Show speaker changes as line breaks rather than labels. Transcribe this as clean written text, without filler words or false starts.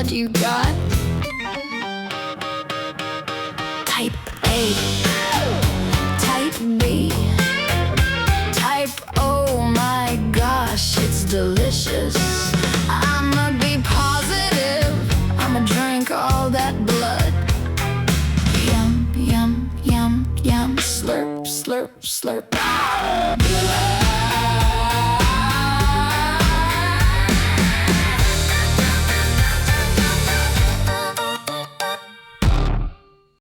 blood you got? Type A, type B, type, oh my gosh, it's delicious. I'ma be positive, I'ma drink all that blood. Yum, yum, yum, yum, slurp, slurp, slurp.